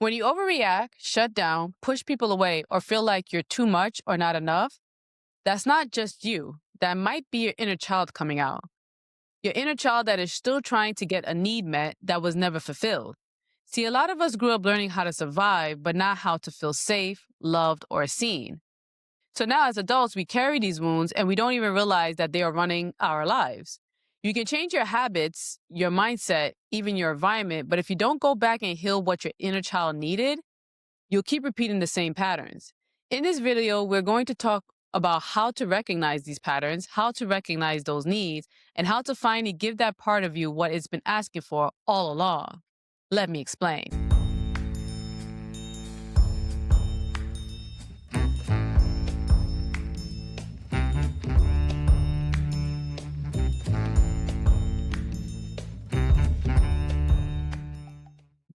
When you overreact, shut down, push people away, or feel like you're too much or not enough, that's not just you. That might be your inner child coming out. Your inner child that is still trying to get a need met that was never fulfilled. See, a lot of us grew up learning how to survive, but not how to feel safe, loved, or seen. So now, as adults, we carry these wounds and we don't even realize that they are running our lives. You can change your habits, your mindset, even your environment, but if you don't go back and heal what your inner child needed, you'll keep repeating the same patterns. In this video, we're going to talk about how to recognize these patterns, how to recognize those needs, and how to finally give that part of you what it's been asking for all along. Let me explain.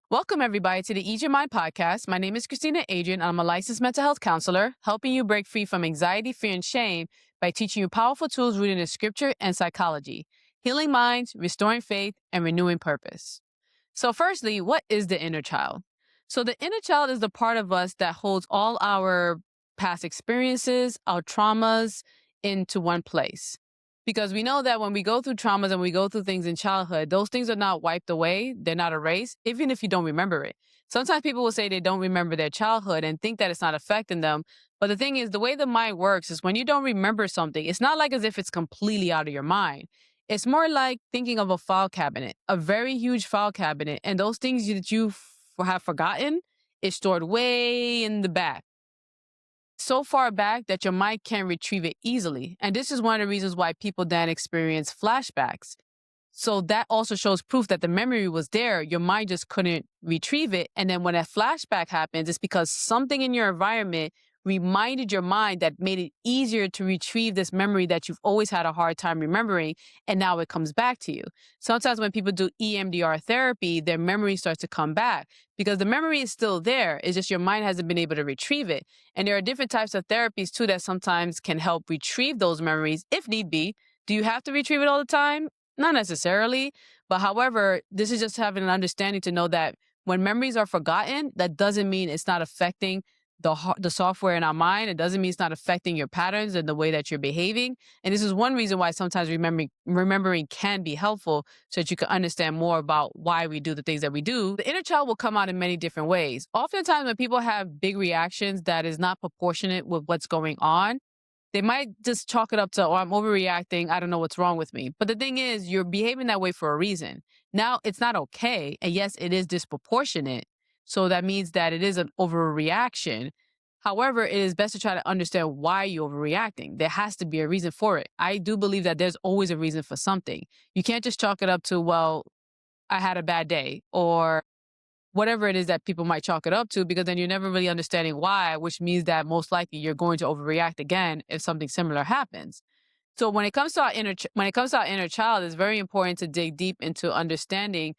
Welcome, everybody, to the Ease Your Mind podcast. My name is Christina Adrian, and I'm a licensed mental health counselor, helping you break free from anxiety, fear, and shame by teaching you powerful tools rooted in scripture and psychology, healing minds, restoring faith, and renewing purpose. So firstly, what is the inner child? So the inner child is the part of us that holds all our past experiences, our traumas into one place. Because we know that when we go through traumas and we go through things in childhood, those things are not wiped away. They're not erased, even if you don't remember it. Sometimes people will say they don't remember their childhood and think that it's not affecting them. But the thing is, the way the mind works is when you don't remember something, it's not like as if it's completely out of your mind. It's more like thinking of a file cabinet, a very huge file cabinet, and those things that you have forgotten is stored way in the back, so far back that your mind can't retrieve it easily. And this is one of the reasons why people then experience flashbacks. So that also shows proof that the memory was there. Your mind just couldn't retrieve it. And then when a flashback happens, it's because something in your environment reminded your mind that made it easier to retrieve this memory that you've always had a hard time remembering. And now it comes back to you. Sometimes when people do EMDR therapy, their memory starts to come back because the memory is still there. It's just your mind hasn't been able to retrieve it. And there are different types of therapies too that sometimes can help retrieve those memories if need be. Do you have to retrieve it all the time? Not necessarily, but however, this is just having an understanding to know that when memories are forgotten, that doesn't mean it's not affecting the software in our mind. It doesn't mean it's not affecting your patterns and the way that you're behaving. And this is one reason why sometimes remembering can be helpful so that you can understand more about why we do the things that we do. The inner child will come out in many different ways. Oftentimes when people have big reactions that is not proportionate with what's going on, they might just chalk it up to, oh, I'm overreacting. I don't know what's wrong with me. But the thing is, you're behaving that way for a reason. Now, it's not okay. And yes, it is disproportionate. So that means that it is an overreaction. However, it is best to try to understand why you're overreacting. There has to be a reason for it. I do believe that there's always a reason for something. You can't just chalk it up to, well, I had a bad day, or whatever it is that people might chalk it up to, because then you're never really understanding why, which means that most likely you're going to overreact again if something similar happens. So when it comes to our inner child, it's very important to dig deep into understanding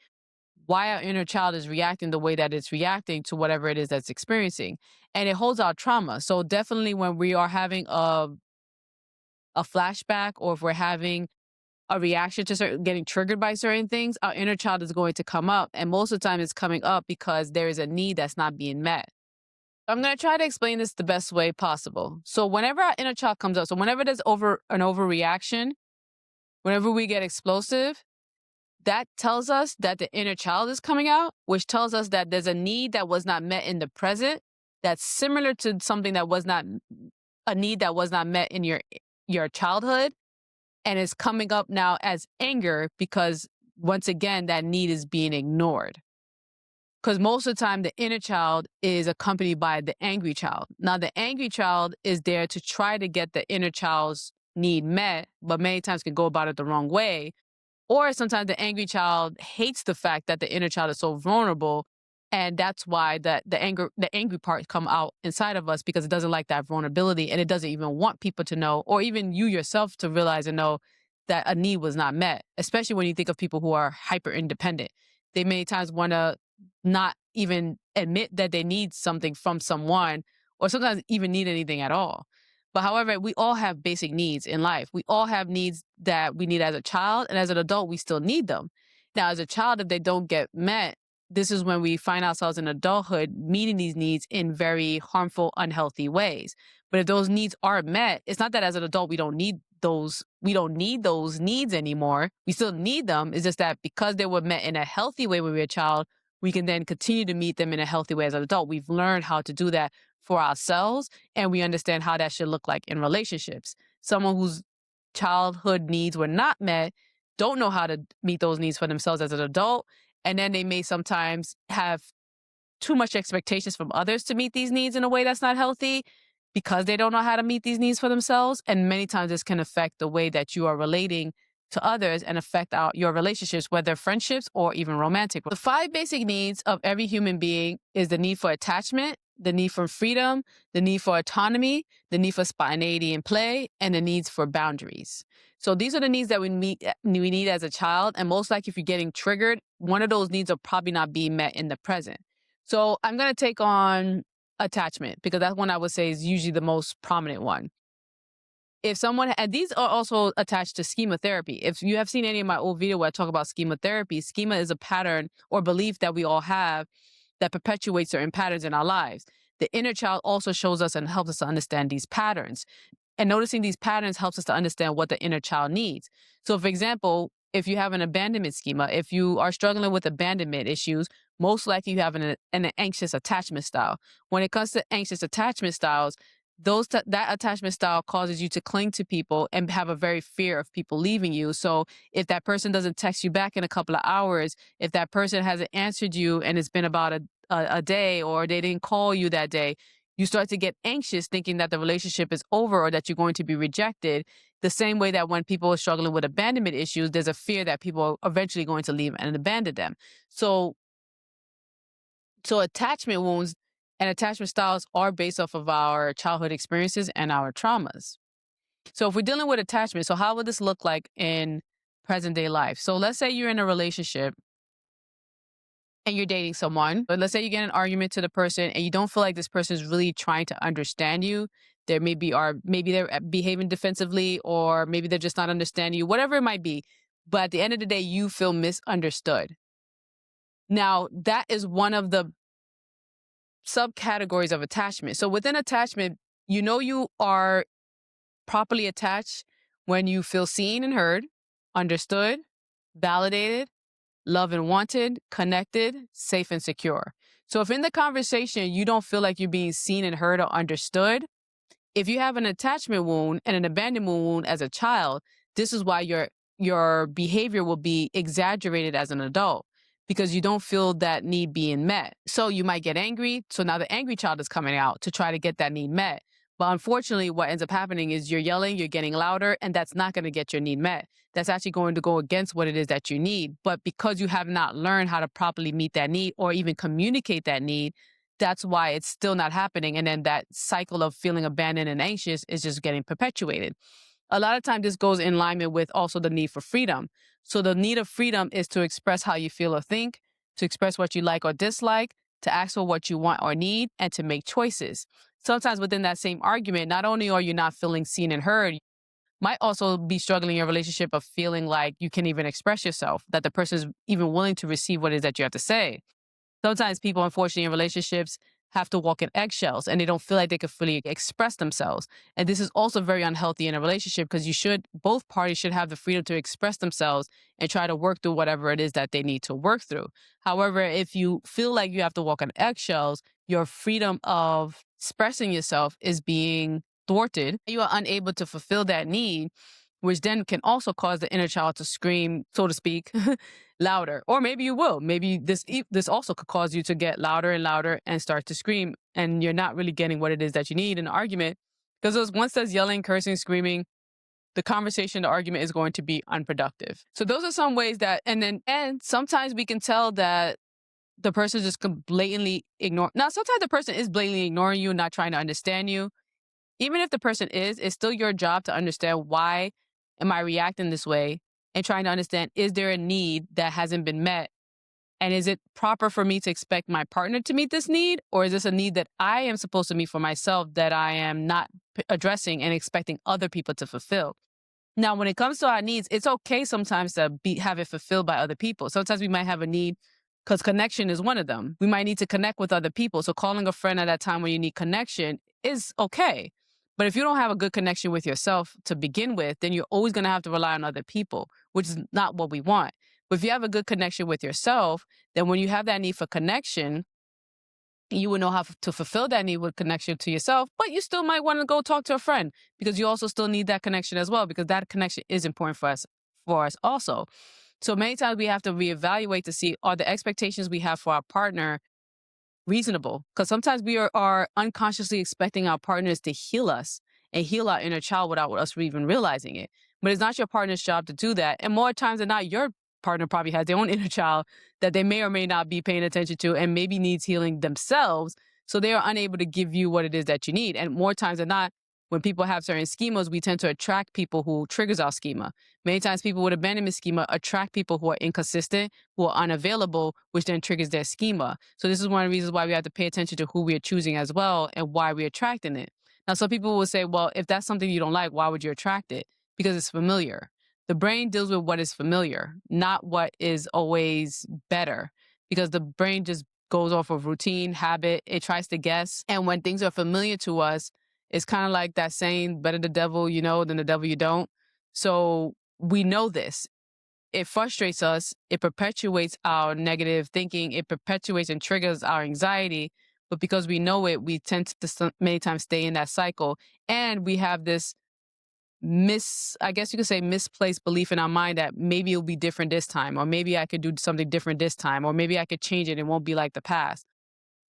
why our inner child is reacting the way that it's reacting to whatever it is that's experiencing. And it holds our trauma. So definitely when we are having a flashback, or if we're having a reaction to getting triggered by certain things, our inner child is going to come up. And most of the time it's coming up because there is a need that's not being met. I'm going to try to explain this the best way possible. So whenever our inner child comes up, so whenever there's an overreaction, whenever we get explosive, that tells us that the inner child is coming out, which tells us that there's a need that was not met in the present that's similar to something that was not a need that was not met in your childhood, and is coming up now as anger because, once again, that need is being ignored. Because most of the time, the inner child is accompanied by the angry child. Now, the angry child is there to try to get the inner child's need met, but many times can go about it the wrong way. Or sometimes the angry child hates the fact that the inner child is so vulnerable, and that's why the angry part come out inside of us, because it doesn't like that vulnerability, and it doesn't even want people to know, or even you yourself to realize and know that a need was not met, especially when you think of people who are hyper independent. They many times want to not even admit that they need something from someone, or sometimes even need anything at all. But however, we all have basic needs in life. We all have needs that we need as a child, and as an adult, we still need them. Now, as a child, if they don't get met, this is when we find ourselves in adulthood meeting these needs in very harmful, unhealthy ways. But if those needs aren't met, it's not that as an adult we don't need those needs anymore. We still need them. It's just that because they were met in a healthy way when we were a child, we can then continue to meet them in a healthy way as an adult. We've learned how to do that for ourselves, and we understand how that should look like in relationships. Someone whose childhood needs were not met don't know how to meet those needs for themselves as an adult. And then they may sometimes have too much expectations from others to meet these needs in a way that's not healthy because they don't know how to meet these needs for themselves. And many times this can affect the way that you are relating to others and affect your relationships, whether friendships or even romantic. The 5 basic needs of every human being is the need for attachment, the need for freedom, the need for autonomy, the need for spontaneity and play, and the needs for boundaries. So these are the needs that we need as a child. And most likely if you're getting triggered, one of those needs are probably not being met in the present. So I'm going to take on attachment because that's one I would say is usually the most prominent one. If someone, and these are also attached to schema therapy. If you have seen any of my old video where I talk about schema therapy, schema is a pattern or belief that we all have that perpetuates certain patterns in our lives. The inner child also shows us and helps us to understand these patterns. And noticing these patterns helps us to understand what the inner child needs. So, for example, if you have an abandonment schema, if you are struggling with abandonment issues, most likely you have an anxious attachment style. When it comes to anxious attachment styles, that attachment style causes you to cling to people and have a very fear of people leaving you. So if that person doesn't text you back in a couple of hours, if that person hasn't answered you and it's been about a day or they didn't call you that day, you start to get anxious thinking that the relationship is over or that you're going to be rejected. The same way that when people are struggling with abandonment issues, there's a fear that people are eventually going to leave and abandon them. So attachment wounds and attachment styles are based off of our childhood experiences and our traumas. So if we're dealing with attachment, so how would this look like in present day life? So let's say you're in a relationship and you're dating someone, but let's say you get an argument to the person and you don't feel like this person is really trying to understand you. There maybe they're behaving defensively, or maybe they're just not understanding you, whatever it might be. But at the end of the day, you feel misunderstood. Now, that is one of the subcategories of attachment. So within attachment, you are properly attached when you feel seen and heard, understood, validated, loved and wanted, connected, safe and secure. So if in the conversation you don't feel like you're being seen and heard or understood, if you have an attachment wound and an abandonment wound as a child, this is why your behavior will be exaggerated as an adult, because you don't feel that need being met. So you might get angry. So now the angry child is coming out to try to get that need met. But unfortunately, what ends up happening is you're yelling, you're getting louder, and that's not going to get your need met. That's actually going to go against what it is that you need. But because you have not learned how to properly meet that need or even communicate that need, that's why it's still not happening. And then that cycle of feeling abandoned and anxious is just getting perpetuated. A lot of times this goes in alignment with also the need for freedom. So the need of freedom is to express how you feel or think, to express what you like or dislike, to ask for what you want or need, and to make choices. Sometimes within that same argument, not only are you not feeling seen and heard, you might also be struggling in your relationship of feeling like you can't even express yourself, that the person is even willing to receive what it is that you have to say. Sometimes people, unfortunately, in relationships have to walk in eggshells and they don't feel like they can fully express themselves. And this is also very unhealthy in a relationship because both parties should have the freedom to express themselves and try to work through whatever it is that they need to work through. However, if you feel like you have to walk on eggshells, your freedom of expressing yourself is being thwarted. You are unable to fulfill that need, which then can also cause the inner child to scream, so to speak, louder. Or maybe you will. Maybe this also could cause you to get louder and louder and start to scream, and you're not really getting what it is that you need in an argument. Because once there's yelling, cursing, screaming, the conversation, the argument is going to be unproductive. So those are some ways that, and sometimes we can tell that the person just blatantly ignore. Now, sometimes the person is blatantly ignoring you, not trying to understand you. Even if the person is, it's still your job to understand why am I reacting this way, and trying to understand, is there a need that hasn't been met? And is it proper for me to expect my partner to meet this need? Or is this a need that I am supposed to meet for myself that I am not addressing and expecting other people to fulfill? Now, when it comes to our needs, it's okay sometimes to have it fulfilled by other people. Sometimes we might have a need because connection is one of them. We might need to connect with other people. So calling a friend at that time when you need connection is okay. But if you don't have a good connection with yourself to begin with, then you're always going to have to rely on other people, which is not what we want. But if you have a good connection with yourself, then when you have that need for connection, you would know how to fulfill that need with connection to yourself, but you still might want to go talk to a friend because you also still need that connection as well, because that connection is important for us also. So many times we have to reevaluate to see, are the expectations we have for our partner reasonable? Because sometimes we are unconsciously expecting our partners to heal us and heal our inner child without us even realizing it. But it's not your partner's job to do that. And more times than not, your partner probably has their own inner child that they may or may not be paying attention to and maybe needs healing themselves. So they are unable to give you what it is that you need. And more times than not, when people have certain schemas, we tend to attract people who triggers our schema. Many times people with abandonment schema attract people who are inconsistent, who are unavailable, which then triggers their schema. So this is one of the reasons why we have to pay attention to who we are choosing as well and why we're attracting it. Now, some people will say, well, if that's something you don't like, why would you attract it? Because it's familiar. The brain deals with what is familiar, not what is always better, because the brain just goes off of routine, habit. It tries to guess. And when things are familiar to us, it's kind of like that saying, better the devil you know than the devil you don't. So we know this. It frustrates us. It perpetuates our negative thinking. It perpetuates and triggers our anxiety. But because we know it, we tend to many times stay in that cycle. And we have this I guess you could say misplaced belief in our mind that maybe it'll be different this time, or maybe I could do something different this time, or maybe I could change it and it won't be like the past.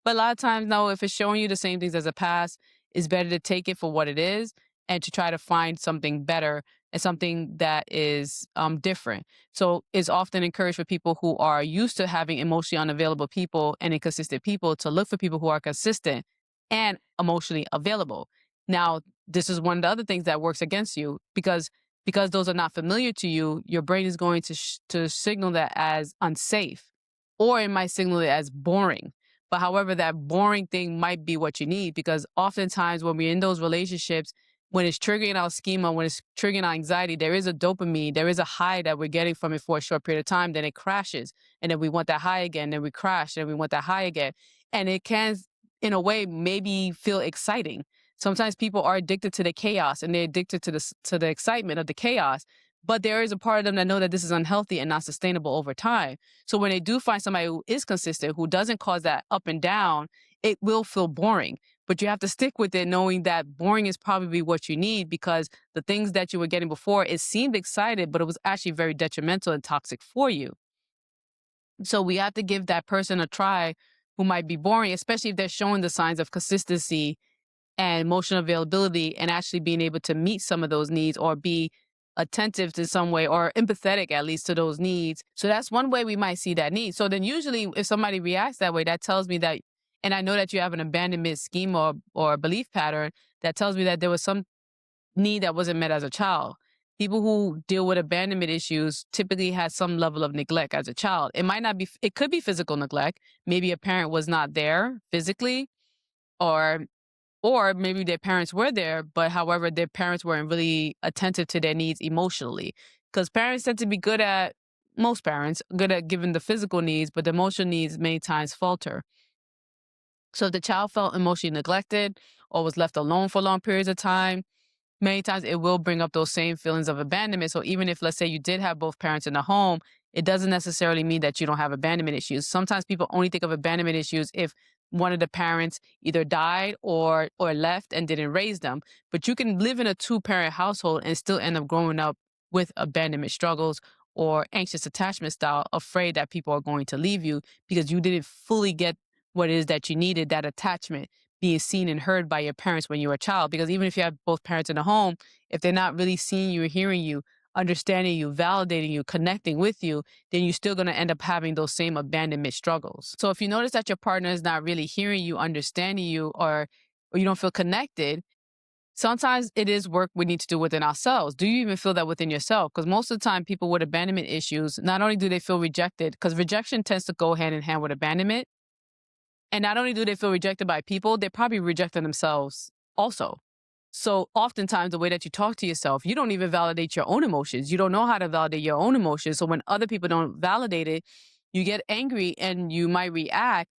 But a lot of times, no, if it's showing you the same things as the past, it's better to take it for what it is and to try to find something better and something that is different. So it's often encouraged for people who are used to having emotionally unavailable people and inconsistent people to look for people who are consistent and emotionally available. Now, this is one of the other things that works against you because those are not familiar to you. Your brain is going to signal that as unsafe, or it might signal it as boring. But however, that boring thing might be what you need, because oftentimes when we're in those relationships, when it's triggering our schema, when it's triggering our anxiety, there is a dopamine, there is a high that we're getting from it for a short period of time, then it crashes. And then we want that high again, then we crash, and we want that high again. And it can, in a way, maybe feel exciting. Sometimes people are addicted to the chaos and they're addicted to the excitement of the chaos. But there is a part of them that know that this is unhealthy and not sustainable over time. So when they do find somebody who is consistent, who doesn't cause that up and down, it will feel boring. But you have to stick with it, knowing that boring is probably what you need, because the things that you were getting before, it seemed excited, but it was actually very detrimental and toxic for you. So we have to give that person a try who might be boring, especially if they're showing the signs of consistency and emotional availability and actually being able to meet some of those needs or be attentive to some way or empathetic at least to those needs. So that's one way we might see that need. So then usually if somebody reacts that way, that tells me that, and I know that you have an abandonment scheme or a belief pattern, that tells me that there was some need that wasn't met as a child. People who deal with abandonment issues typically had some level of neglect as a child. It might not be, it could be physical neglect. Maybe a parent was not there physically, or maybe their parents were there, but however, their parents weren't really attentive to their needs emotionally. Because parents tend to be most parents, good at giving the physical needs, but the emotional needs many times falter. So if the child felt emotionally neglected or was left alone for long periods of time, many times it will bring up those same feelings of abandonment. So even if, let's say, you did have both parents in the home, it doesn't necessarily mean that you don't have abandonment issues. Sometimes people only think of abandonment issues if one of the parents either died or left and didn't raise them. But you can live in a two-parent household and still end up growing up with abandonment struggles or anxious attachment style, afraid that people are going to leave you because you didn't fully get what it is that you needed, that attachment being seen and heard by your parents when you were a child. Because even if you have both parents in the home, if they're not really seeing you or hearing you, understanding you, validating you, connecting with you, then you're still going to end up having those same abandonment struggles. So if you notice that your partner is not really hearing you, understanding you, or you don't feel connected, sometimes it is work we need to do within ourselves. Do you even feel that within yourself? Because most of the time, people with abandonment issues, not only do they feel rejected, because rejection tends to go hand in hand with abandonment, and not only do they feel rejected by people, they probably rejected themselves also. So oftentimes the way that you talk to yourself, you don't even validate your own emotions. You don't know how to validate your own emotions. So when other people don't validate it, You get angry and you might react,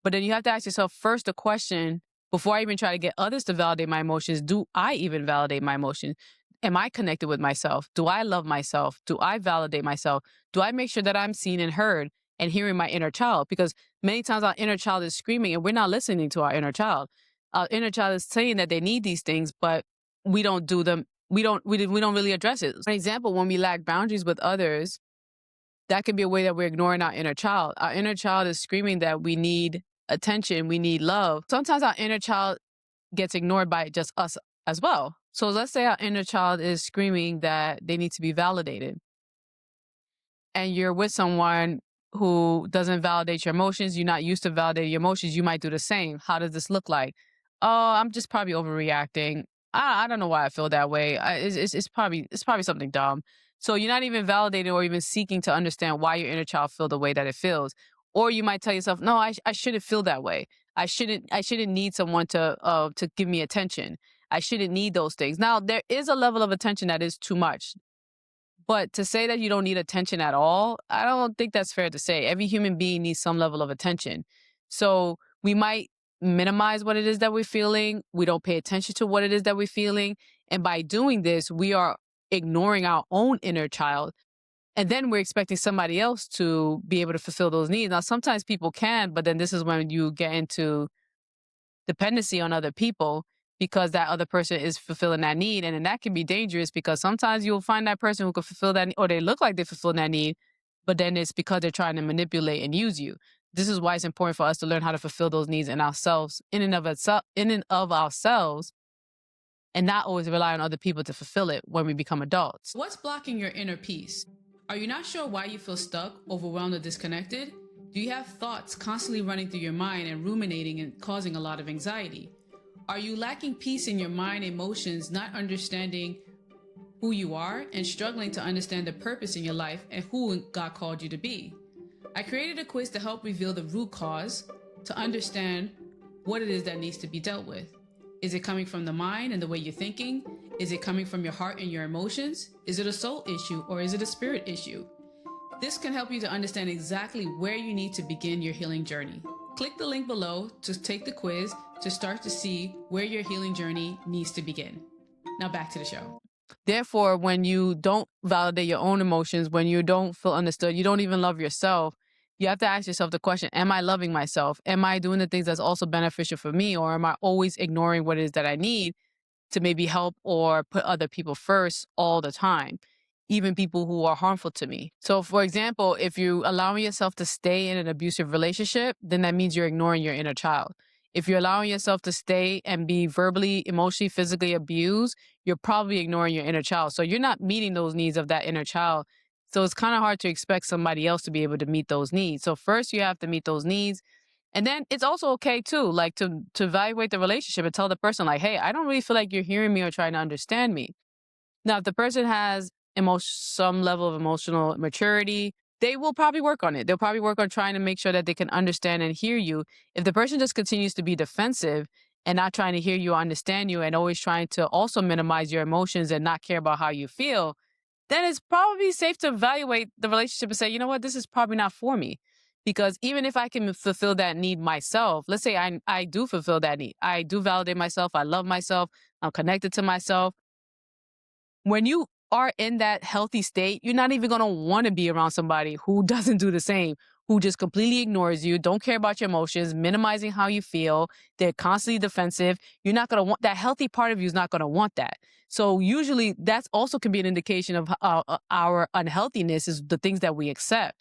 but then you have to ask yourself first the question before I even try to get others to validate my emotions. Do I even validate my emotions? Am I connected with myself? Do I love myself? Do I validate myself? Do I make sure that I'm seen and heard and hearing my inner child? Because many times our inner child is screaming and we're not listening to our inner child. Our inner child is saying that they need these things, but we don't do them. We don't really address it. For example, when we lack boundaries with others, that can be a way that we're ignoring our inner child. Our inner child is screaming that we need attention, we need love. Sometimes our inner child gets ignored by just us as well. So let's say our inner child is screaming that they need to be validated, and you're with someone who doesn't validate your emotions, you're not used to validating your emotions, you might do the same. How does this look like? Oh, I'm just probably overreacting. I don't know why I feel that way. It's probably something dumb. So you're not even validating or even seeking to understand why your inner child feel the way that it feels. Or you might tell yourself, no, I shouldn't feel that way. I shouldn't need someone to give me attention. I shouldn't need those things. Now there is a level of attention that is too much. But to say that you don't need attention at all, I don't think that's fair to say. Every human being needs some level of attention. So we might minimize what it is that we're feeling. We don't pay attention to what it is that we're feeling. And by doing this, we are ignoring our own inner child. And then we're expecting somebody else to be able to fulfill those needs. Now, sometimes people can, but then this is when you get into dependency on other people because that other person is fulfilling that need. And then that can be dangerous because sometimes you'll find that person who can fulfill that, or they look like they're fulfilling that need, but then it's because they're trying to manipulate and use you. This is why it's important for us to learn how to fulfill those needs in ourselves, in and of ourselves, and not always rely on other people to fulfill it when we become adults. What's blocking your inner peace? Are you not sure why you feel stuck, overwhelmed, or disconnected? Do you have thoughts constantly running through your mind and ruminating and causing a lot of anxiety? Are you lacking peace in your mind, emotions, not understanding who you are, and struggling to understand the purpose in your life and who God called you to be? I created a quiz to help reveal the root cause, to understand what it is that needs to be dealt with. Is it coming from the mind and the way you're thinking? Is it coming from your heart and your emotions? Is it a soul issue or is it a spirit issue? This can help you to understand exactly where you need to begin your healing journey. Click the link below to take the quiz to start to see where your healing journey needs to begin. Now back to the show. Therefore, when you don't validate your own emotions, when you don't feel understood, you don't even love yourself, you have to ask yourself the question, am I loving myself? Am I doing the things that's also beneficial for me? Or am I always ignoring what it is that I need to maybe help or put other people first all the time, even people who are harmful to me? So, for example, if you allowing yourself to stay in an abusive relationship, then that means you're ignoring your inner child. If you're allowing yourself to stay and be verbally, emotionally, physically abused, you're probably ignoring your inner child. So you're not meeting those needs of that inner child. So it's kind of hard to expect somebody else to be able to meet those needs. So first you have to meet those needs. And then it's also okay too, like to evaluate the relationship and tell the person like, hey, I don't really feel like you're hearing me or trying to understand me. Now, if the person has some level of emotional maturity, they will probably work on it. They'll probably work on trying to make sure that they can understand and hear you. If the person just continues to be defensive and not trying to hear you or understand you and always trying to also minimize your emotions and not care about how you feel, then it's probably safe to evaluate the relationship and say, you know what, this is probably not for me. Because even if I can fulfill that need myself, let's say I do fulfill that need, I do validate myself, I love myself, I'm connected to myself. When you are in that healthy state, you're not even going to want to be around somebody who doesn't do the same, who just completely ignores you, don't care about your emotions, minimizing how you feel. They're constantly defensive. You're not going to want that healthy part of you is not going to want that. So usually that's also can be an indication of our unhealthiness is the things that we accept.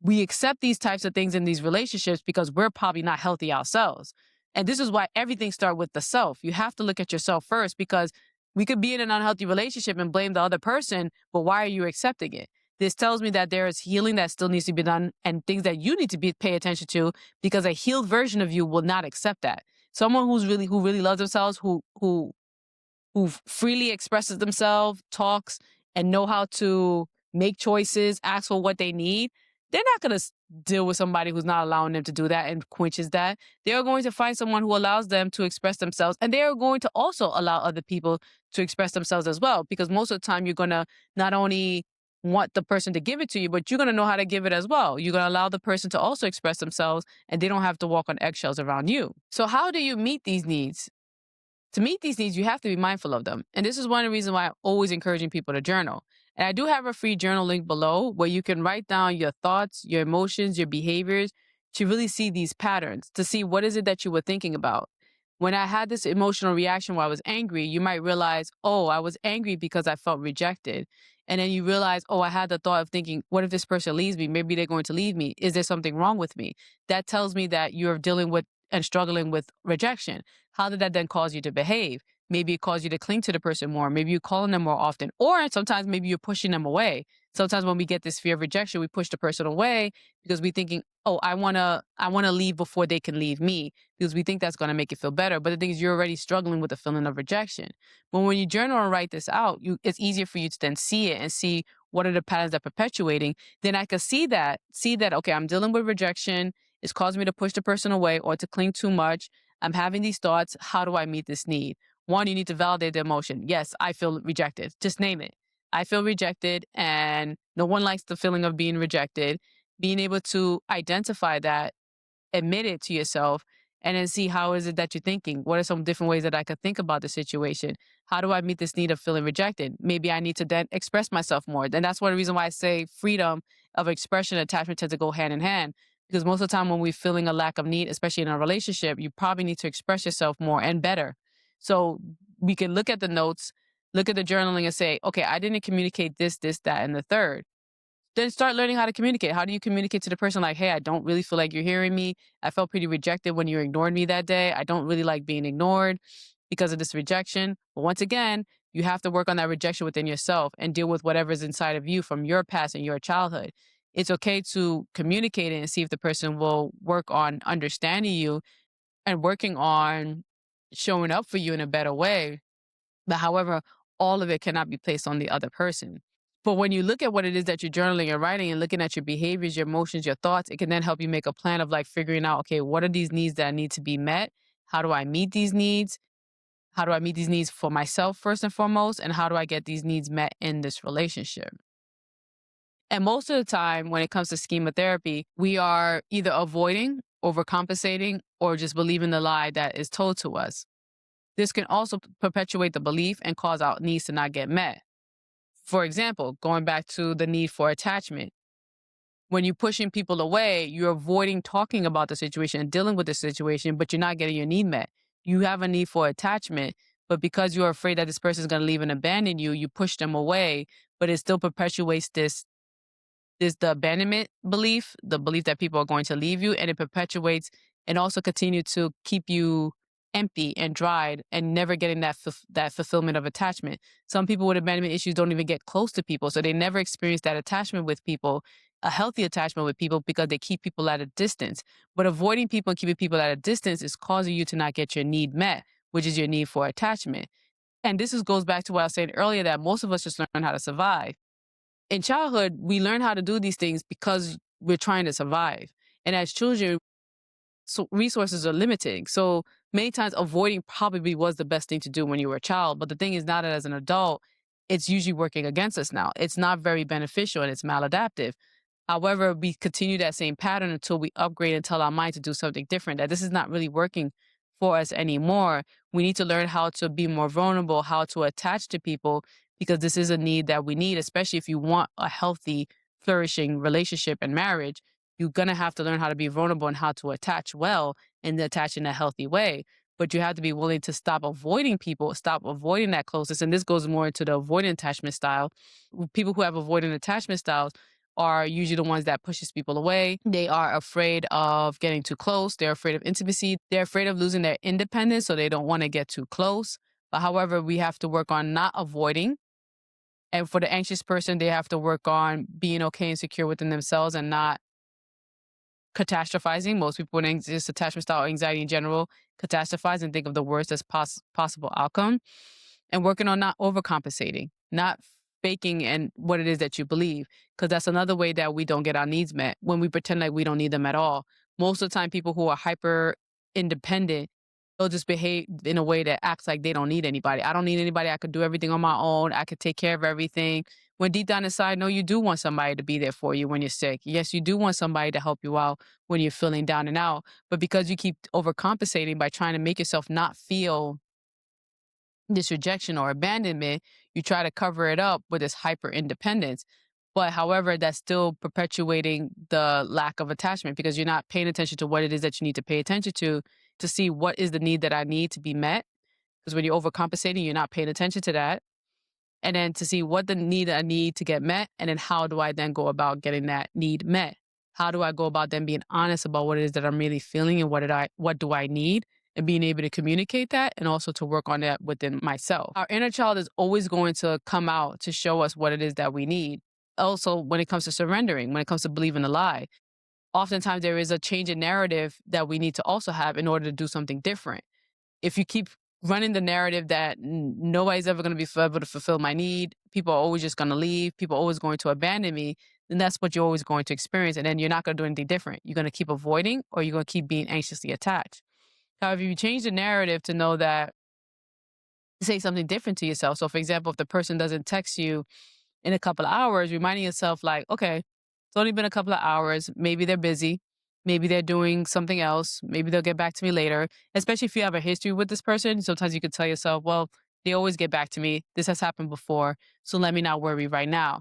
We accept these types of things in these relationships because we're probably not healthy ourselves. And this is why everything starts with the self. You have to look at yourself first because we could be in an unhealthy relationship and blame the other person, but why are you accepting it? This tells me that there is healing that still needs to be done and things that you need to pay attention to because a healed version of you will not accept that. Someone who really loves themselves, who freely expresses themselves, talks, and know how to make choices, ask for what they need, they're not going to deal with somebody who's not allowing them to do that and quenches that. They are going to find someone who allows them to express themselves, and they are going to also allow other people to express themselves as well, because most of the time you're going to not only want the person to give it to you, but you're going to know how to give it as well. You're going to allow the person to also express themselves and they don't have to walk on eggshells around you. So how do you meet these needs? To meet these needs, you have to be mindful of them. And this is one of the reasons why I'm always encouraging people to journal. And I do have a free journal link below where you can write down your thoughts, your emotions, your behaviors to really see these patterns, to see what is it that you were thinking about. When I had this emotional reaction where I was angry, you might realize, oh, I was angry because I felt rejected. And then you realize, oh, I had the thought of thinking, what if this person leaves me? Maybe they're going to leave me. Is there something wrong with me? That tells me that you're dealing with and struggling with rejection. How did that then cause you to behave? Maybe it caused you to cling to the person more. Maybe you're calling them more often. Or sometimes maybe you're pushing them away. Sometimes when we get this fear of rejection, we push the person away because we're thinking, oh, I wanna leave before they can leave me, because we think that's gonna make it feel better. But the thing is, you're already struggling with the feeling of rejection. But when you journal and write this out, it's easier for you to then see it and see what are the patterns that are perpetuating. Then I could see that, okay, I'm dealing with rejection. It's causing me to push the person away or to cling too much. I'm having these thoughts. How do I meet this need? One, you need to validate the emotion. Yes, I feel rejected. Just name it. I feel rejected, and no one likes the feeling of being rejected. Being able to identify that, admit it to yourself, and then see how is it that you're thinking. What are some different ways that I could think about the situation? How do I meet this need of feeling rejected? Maybe I need to then express myself more. And that's one reason why I say freedom of expression and attachment tend to go hand in hand. Because most of the time when we're feeling a lack of need, especially in a relationship, you probably need to express yourself more and better. So we can look at the notes, look at the journaling and say, okay, I didn't communicate this, that, and the third. Then start learning how to communicate. How do you communicate to the person like, hey, I don't really feel like you're hearing me. I felt pretty rejected when you ignored me that day. I don't really like being ignored because of this rejection. But once again, you have to work on that rejection within yourself and deal with whatever's inside of you from your past and your childhood. It's okay to communicate it and see if the person will work on understanding you and working on showing up for you in a better way. But however, all of it cannot be placed on the other person. But when you look at what it is that you're journaling and writing and looking at your behaviors, your emotions, your thoughts, it can then help you make a plan of like figuring out, okay, what are these needs that need to be met? How do I meet these needs? How do I meet these needs for myself first and foremost? And how do I get these needs met in this relationship? And most of the time, when it comes to schema therapy, we are either avoiding, overcompensating, or just believing the lie that is told to us. This can also perpetuate the belief and cause our needs to not get met. For example, going back to the need for attachment. When you're pushing people away, you're avoiding talking about the situation and dealing with the situation, but you're not getting your need met. You have a need for attachment, but because you're afraid that this person is going to leave and abandon you, you push them away, but it still perpetuates this the abandonment belief, the belief that people are going to leave you, and it perpetuates and also continue to keep you empty and dried and never getting that fulfillment of attachment. Some people with abandonment issues don't even get close to people, so they never experience that attachment with people, a healthy attachment with people, because they keep people at a distance. But avoiding people and keeping people at a distance is causing you to not get your need met, which is your need for attachment. And goes back to what I was saying earlier, that most of us just learn how to survive. In childhood, we learn how to do these things because we're trying to survive. And as children, so resources are limiting. So many times avoiding probably was the best thing to do when you were a child. But the thing is now that as an adult, it's usually working against us now. It's not very beneficial and it's maladaptive. However, we continue that same pattern until we upgrade and tell our mind to do something different, that this is not really working for us anymore. We need to learn how to be more vulnerable, how to attach to people, because this is a need that we need, especially if you want a healthy, flourishing relationship and marriage. You're going to have to learn how to be vulnerable and how to attach well and attach in a healthy way. But you have to be willing to stop avoiding people, stop avoiding that closeness. And this goes more into the avoidant attachment style. People who have avoidant attachment styles are usually the ones that pushes people away. They are afraid of getting too close. They're afraid of intimacy. They're afraid of losing their independence, so they don't want to get too close. But however, we have to work on not avoiding. And for the anxious person, they have to work on being okay and secure within themselves and not catastrophizing. Most people with anxious attachment style anxiety in general catastrophize and think of the worst as possible outcome. And working on not overcompensating, not faking and what it is that you believe, because that's another way that we don't get our needs met, when we pretend like we don't need them at all. Most of the time, people who are hyper independent They'll just behave in a way that acts like they don't need anybody. I don't need anybody. I could do everything on my own. I could take care of everything. When deep down inside, no, you do want somebody to be there for you when you're sick. Yes, you do want somebody to help you out when you're feeling down and out. But because you keep overcompensating by trying to make yourself not feel this rejection or abandonment, you try to cover it up with this hyper independence. But however, that's still perpetuating the lack of attachment because you're not paying attention to what it is that you need to pay attention to see what is the need that I need to be met. Because when you're overcompensating, you're not paying attention to that. And then to see what the need I need to get met. And then how do I then go about getting that need met? How do I go about then being honest about what it is that I'm really feeling and what do I need? And being able to communicate that and also to work on that within myself. Our inner child is always going to come out to show us what it is that we need. Also, when it comes to surrendering, when it comes to believing a lie, oftentimes there is a change in narrative that we need to also have in order to do something different. If you keep running the narrative that nobody's ever going to be able to fulfill my need, people are always just going to leave, people are always going to abandon me, then that's what you're always going to experience. And then you're not going to do anything different. You're going to keep avoiding or you're going to keep being anxiously attached. However, you change the narrative to know that, say something different to yourself. So, for example, if the person doesn't text you in a couple of hours, reminding yourself, like, okay, it's only been a couple of hours. Maybe they're busy. Maybe they're doing something else. Maybe they'll get back to me later. Especially if you have a history with this person, sometimes you could tell yourself, well, they always get back to me. This has happened before. So let me not worry right now.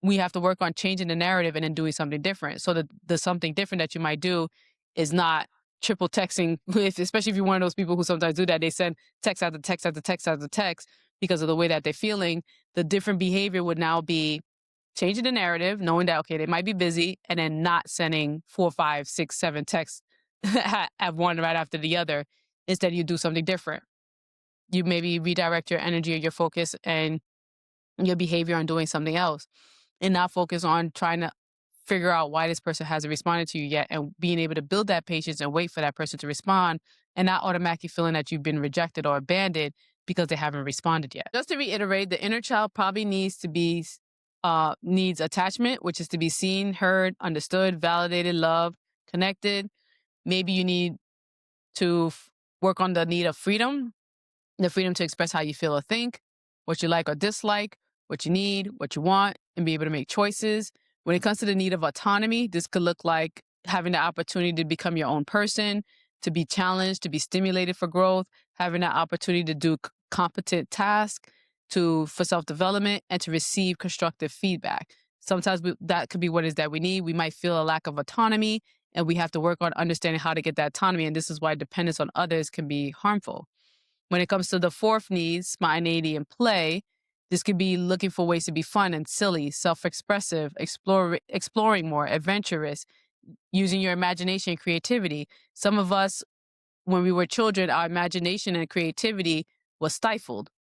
We have to work on changing the narrative and then doing something different. So the something different that you might do is not triple texting, especially if you're one of those people who sometimes do that. They send text after text after text after text because of the way that they're feeling. The different behavior would now be changing the narrative, knowing that, okay, they might be busy, and then not sending 4, 5, 6, 7 texts at one right after the other. Instead, you do something different. You maybe redirect your energy or your focus and your behavior on doing something else and not focus on trying to figure out why this person hasn't responded to you yet and being able to build that patience and wait for that person to respond and not automatically feeling that you've been rejected or abandoned because they haven't responded yet. Just to reiterate, the inner child probably needs attachment, which is to be seen, heard, understood, validated, loved, connected. Maybe you need to work on the need of freedom, the freedom to express how you feel or think, what you like or dislike, what you need, what you want, and be able to make choices. When it comes to the need of autonomy, this could look like having the opportunity to become your own person, to be challenged, to be stimulated for growth, having the opportunity to do competent tasks, for self-development, and to receive constructive feedback. Sometimes that could be what it is that we need. We might feel a lack of autonomy, and we have to work on understanding how to get that autonomy. And this is why dependence on others can be harmful. When it comes to the fourth need, spontaneity and play, this could be looking for ways to be fun and silly, self-expressive, exploring more, adventurous, using your imagination and creativity. Some of us, when we were children, our imagination and creativity was stifled.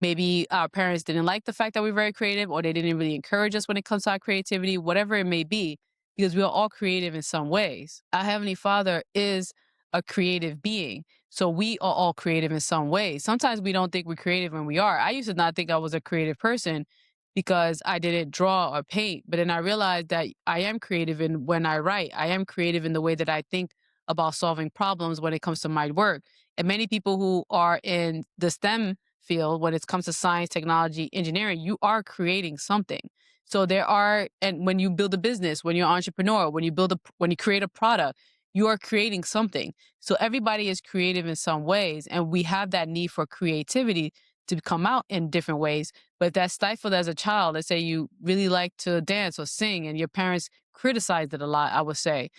Maybe our parents didn't like the fact that we're very creative, or they didn't really encourage us when it comes to our creativity, whatever it may be, because we are all creative in some ways. Our Heavenly Father is a creative being. So we are all creative in some ways. Sometimes we don't think we're creative when we are. I used to not think I was a creative person because I didn't draw or paint. But then I realized that I am creative in when I write. I am creative in the way that I think about solving problems when it comes to my work. And many people who are in the STEM field, when it comes to science, technology, engineering, you are creating something. So and when you build a business, when you're an entrepreneur, when you create a product, you are creating something. So everybody is creative in some ways, and we have that need for creativity to come out in different ways. But if that's stifled as a child, let's say you really like to dance or sing and your parents criticized it a lot, I would say,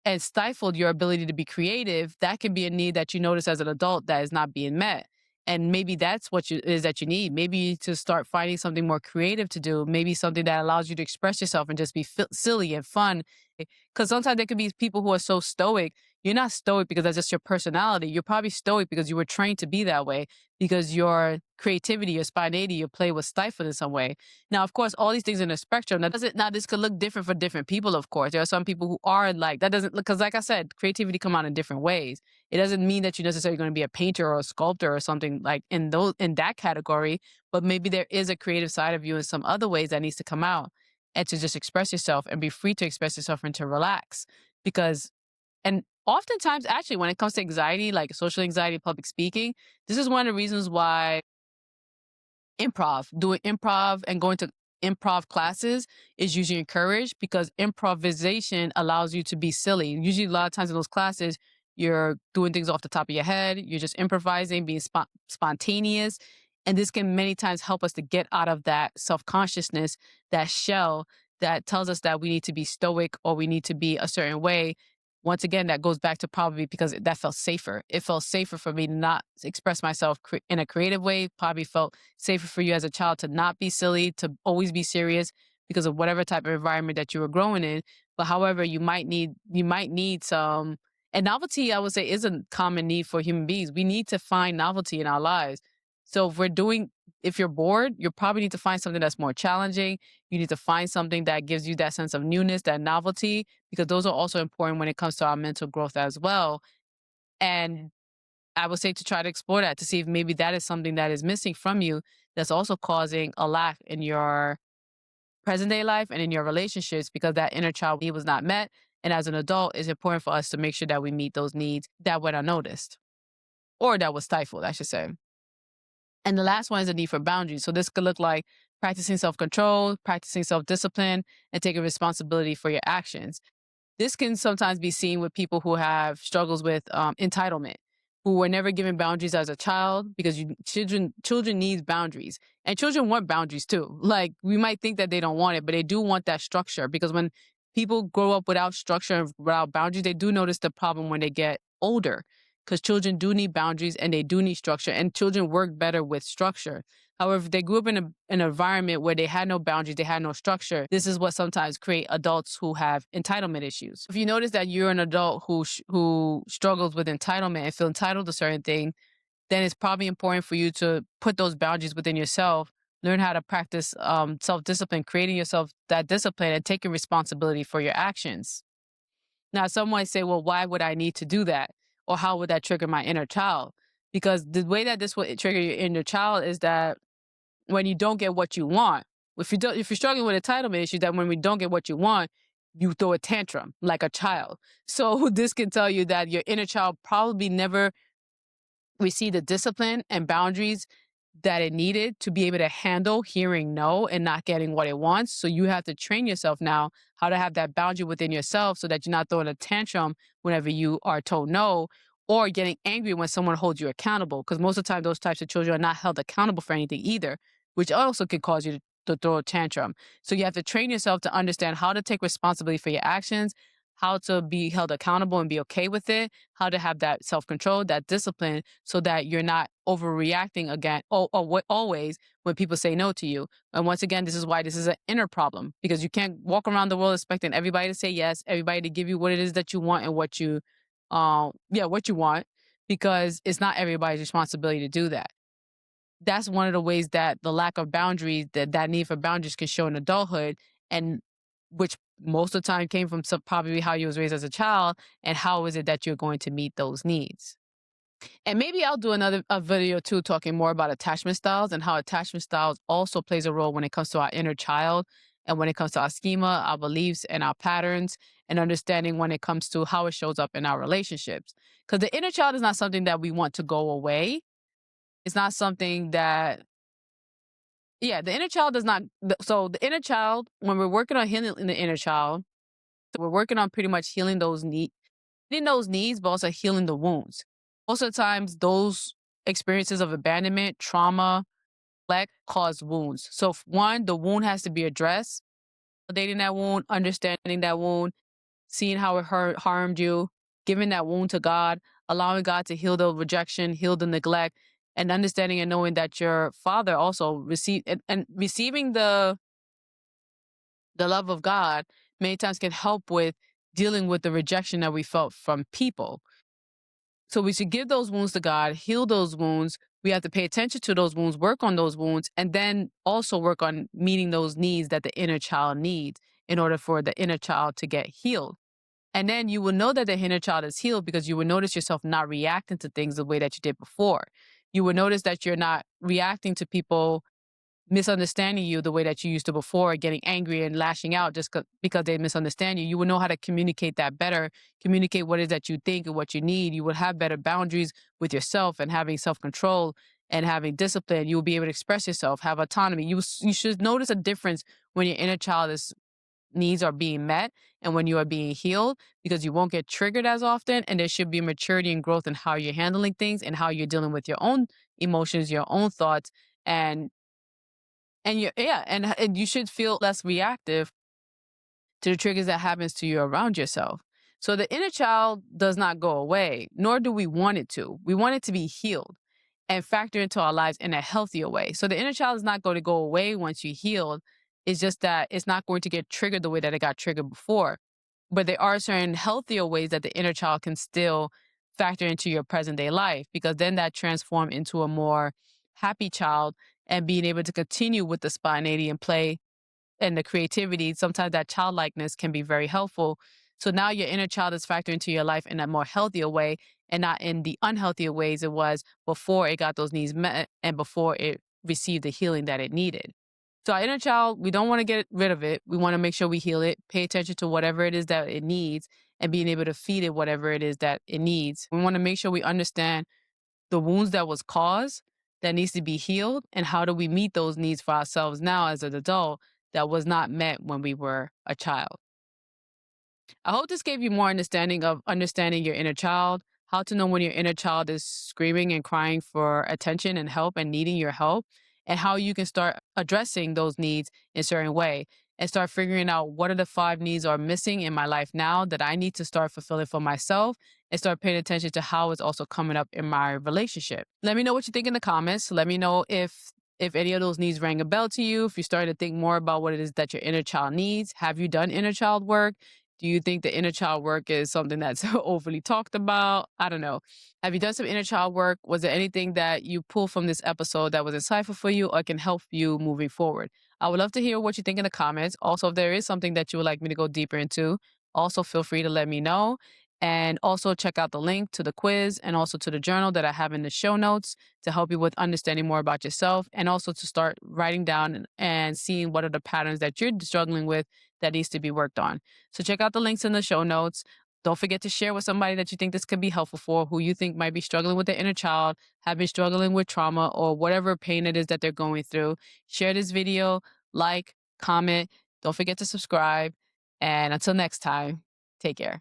and stifled your ability to be creative, that can be a need that you notice as an adult that is not being met. And maybe that's what is that you need. Maybe to start finding something more creative to do, maybe something that allows you to express yourself and just be silly and fun. Because sometimes there could be people who are so stoic. You're not stoic because that's just your personality. You're probably stoic because you were trained to be that way, because your creativity, your spontaneity, your play was stifled in some way. Now, of course, all these things in a spectrum. Now this could look different for different people, of course. There are some people who are like, that doesn't, because like I said, creativity come out in different ways. It doesn't mean that you're necessarily going to be a painter or a sculptor or something like in that category, but maybe there is a creative side of you in some other ways that needs to come out, and to just express yourself and be free to express yourself and to relax. Because, and Oftentimes, actually, when it comes to anxiety, like social anxiety, public speaking, this is one of the reasons why doing improv and going to improv classes is usually encouraged because improvisation allows you to be silly. Usually, a lot of times in those classes, you're doing things off the top of your head, you're just improvising, being spontaneous. And this can many times help us to get out of that self consciousness, that shell that tells us that we need to be stoic or we need to be a certain way. Once again, that goes back to probably because that felt safer. It felt safer for me to not express myself in a creative way. Probably felt safer for you as a child to not be silly, to always be serious because of whatever type of environment that you were growing in. But however, you might need some, and novelty, I would say, is a common need for human beings. We need to find novelty in our lives. So if you're bored, you probably need to find something that's more challenging. You need to find something that gives you that sense of newness, that novelty, because those are also important when it comes to our mental growth as well. And I would say to try to explore that to see if maybe that is something that is missing from you that's also causing a lack in your present day life and in your relationships because that inner child need was not met. And as an adult, it's important for us to make sure that we meet those needs that went unnoticed or that was stifled, I should say. And the last one is the need for boundaries. So this could look like practicing self control, practicing self discipline, and taking responsibility for your actions. This can sometimes be seen with people who have struggles with entitlement, who were never given boundaries as a child because children need boundaries, and children want boundaries too. Like we might think that they don't want it, but they do want that structure because when people grow up without structure and without boundaries, they do notice the problem when they get older. Because children do need boundaries and they do need structure, and children work better with structure. However, if they grew up in an environment where they had no boundaries, they had no structure, this is what sometimes create adults who have entitlement issues. If you notice that you're an adult who struggles with entitlement and feel entitled to certain things, then it's probably important for you to put those boundaries within yourself, learn how to practice self-discipline, creating yourself that discipline and taking responsibility for your actions. Now, some might say, well, why would I need to do that? Or how would that trigger my inner child? Because the way that this would trigger your inner child is that when you don't get what you want. If you're struggling with entitlement issues, that when we don't get what you want, you throw a tantrum like a child. So this can tell you that your inner child probably never received the discipline and boundaries that it needed to be able to handle hearing no and not getting what it wants. So you have to train yourself now how to have that boundary within yourself so that you're not throwing a tantrum whenever you are told no or getting angry when someone holds you accountable. Because most of the time, those types of children are not held accountable for anything either, which also could cause you to throw a tantrum. So you have to train yourself to understand how to take responsibility for your actions, how to be held accountable and be okay with it, how to have that self control, that discipline, so that you're not overreacting again always when people say no to you. And once again, this is why this is an inner problem because you can't walk around the world expecting everybody to say yes, everybody to give you what it is that you want and what you want, because it's not everybody's responsibility to do that. That's one of the ways that the lack of boundaries, that need for boundaries can show in adulthood, and which most of the time came from probably how you was raised as a child and how is it that you're going to meet those needs. And maybe I'll do a video too talking more about attachment styles and how attachment styles also plays a role when it comes to our inner child and when it comes to our schema, our beliefs and our patterns and understanding when it comes to how it shows up in our relationships. Because the inner child is not something that we want to go away. It's not something that, yeah, the inner child does not. So the inner child, when we're working on healing the inner child, we're working on pretty much healing those needs, but also healing the wounds. Most of the times, those experiences of abandonment, trauma, neglect cause wounds. So one, the wound has to be addressed, validating that wound, understanding that wound, seeing how it harmed you, giving that wound to God, allowing God to heal the rejection, heal the neglect, and understanding and knowing that your father also received and receiving the love of God many times can help with dealing with the rejection that we felt from people. So we should give those wounds to God, heal those wounds. We have to pay attention to those wounds, work on those wounds, and then also work on meeting those needs that the inner child needs in order for the inner child to get healed. And then you will know that the inner child is healed because you will notice yourself not reacting to things the way that you did before. You will notice that you're not reacting to people misunderstanding you the way that you used to before, getting angry and lashing out just because they misunderstand you. You would know how to communicate that better, communicate what it is that you think and what you need. You would have better boundaries with yourself and having self control and having discipline. You will be able to express yourself, have autonomy. You should notice a difference when your inner child is needs are being met and when you are being healed, because you won't get triggered as often, and there should be maturity and growth in how you're handling things and how you're dealing with your own emotions, your own thoughts, and and you should feel less reactive to the triggers that happens to you around yourself. So the inner child does not go away, nor do we want it to. We want it to be healed and factor into our lives in a healthier way. So the inner child is not going to go away once you healed. It's just that it's not going to get triggered the way that it got triggered before. But there are certain healthier ways that the inner child can still factor into your present day life, because then that transforms into a more happy child and being able to continue with the spontaneity and play and the creativity. Sometimes that childlikeness can be very helpful. So now your inner child is factored into your life in a more healthier way and not in the unhealthier ways it was before it got those needs met and before it received the healing that it needed. So our inner child, we don't want to get rid of it. We want to make sure we heal it, pay attention to whatever it is that it needs, and being able to feed it whatever it is that it needs. We want to make sure we understand the wounds that was caused that needs to be healed, and how do we meet those needs for ourselves now as an adult that was not met when we were a child. I hope this gave you more understanding of understanding your inner child, how to know when your inner child is screaming and crying for attention and help and needing your help, and how you can start addressing those needs in a certain way and start figuring out what are the 5 needs are missing in my life now that I need to start fulfilling for myself, and start paying attention to how it's also coming up in my relationship. Let me know what you think in the comments. Let me know if any of those needs rang a bell to you, if you're starting to think more about what it is that your inner child needs. Have you done inner child work? Do you think the inner child work is something that's overly talked about? I don't know. Have you done some inner child work? Was there anything that you pulled from this episode that was insightful for you or can help you moving forward? I would love to hear what you think in the comments. Also, if there is something that you would like me to go deeper into, also feel free to let me know. And also check out the link to the quiz and also to the journal that I have in the show notes to help you with understanding more about yourself, and also to start writing down and seeing what are the patterns that you're struggling with that needs to be worked on. So check out the links in the show notes. Don't forget to share with somebody that you think this could be helpful for, who you think might be struggling with their inner child, have been struggling with trauma or whatever pain it is that they're going through. Share this video, like, comment. Don't forget to subscribe. And until next time, take care.